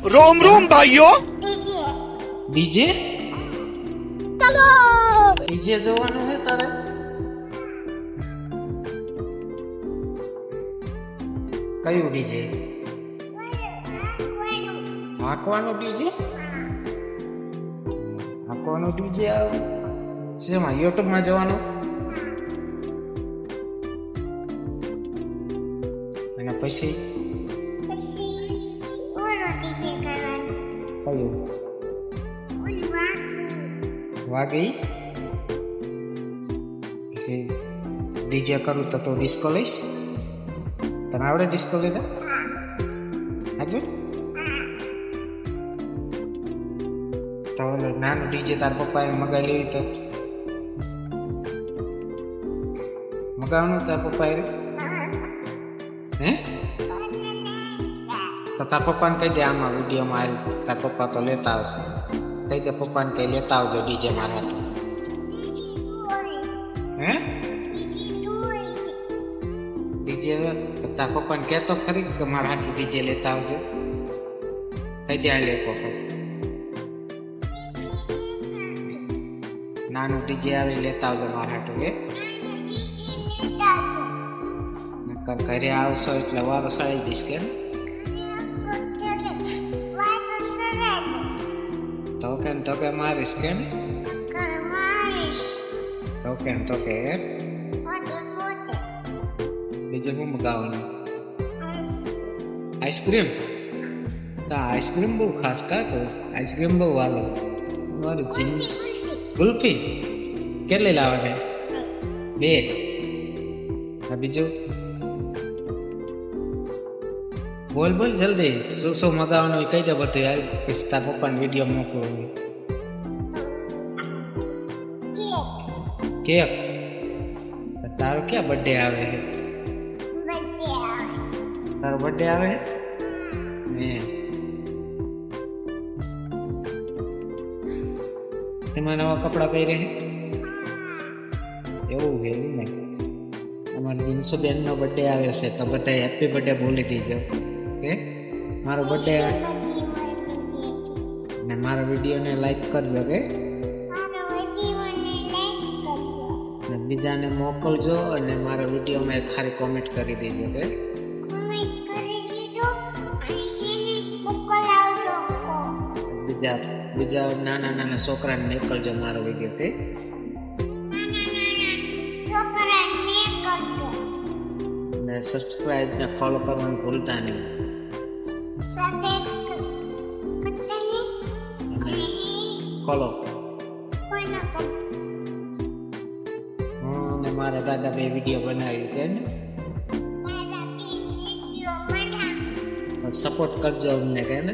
रोम रोम भाइयों। ડીજે चलो ડીજે જોવાનું છે તારે? કયું ડીજે? હાંકવાનું ડીજે? હાંકવાનું ડીજે આવે શેમાં? યુટ્યુબમાં જવાનું અને પછી કયું વાગી? પછી ડીજે કરું તો ડિસ્કો લઈશ. તને આવડે ડિસ્કો લીધા? હાજુ તો નાનું ડીજે તાર પપ્પાએ મગાવી લેવી તો મગાવવાનું તાર પપ્પાએ? હે તો તાર પપ્પાને કહી દે આમાં વિડીયોમાં આવ્યું તાર પપ્પા તો લેતા આવશે. કહી દે પપ્પાને કઈ લેતા આવજો ડીજે મારવા. હે ડીજે તાર પપ્પાને કહેતો ખરી કે મારા હાટું ડીજે લેતા આવજો. કઈ દે લે પપ્પા નાનું ડીજે આવે લેતા આવજો મારા હાટું. કે ઘરે આવશો એટલે વારો સાળી દઈશ કે તો કે મારીશ કે તો કે બીજું શું મગાવવાનું? આઈસ્ક્રીમ? આઈસ્ક્રીમ બહુ ખાસ કા કહું આઈસ્ક્રીમ બહુ વાલો મારું જીન. ગુલ્ફી કેટલી લાવવાની? 2. બીજું બોલ બોલ જલ્દી શું મગાવવાનું કહી દે બધું યાર. પછી તાર પપ્પાને વિડીયો મોકલું. કેક? તારો ક્યાં બર્થડે આવે છે? તારો બર્થડે આવે હે? તેમાં નવા કપડા પહેરે છે એવું છે એવું ને? અમારી જીન્સુબેન નો બર્થડે આવે છે તો બધા હેપી બર્થડે બોલી દેજો. કે મારો બર્થડે ને મારા વિડીયોને લાઈક કરજો કે બીજાને મોકલજો અને મારા વિડીયોમાં એક સારી કોમેન્ટ કરી દેજો કે બીજા નાના છોકરાને મોકલજો મારો વિડીયો કે ને સબસ્ક્રાઇબ ને ફોલો કરવાનું ભૂલતા નહીં. ફોલો ને મારા દાદા બે વિડીયો બનાવ્યું કે ને તો સપોર્ટ કરજો અમને કે ને.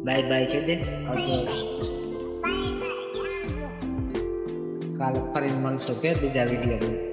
બાય બાય કહી દે. કાલે ફરીને મળશું કે બીજા વિડીયો.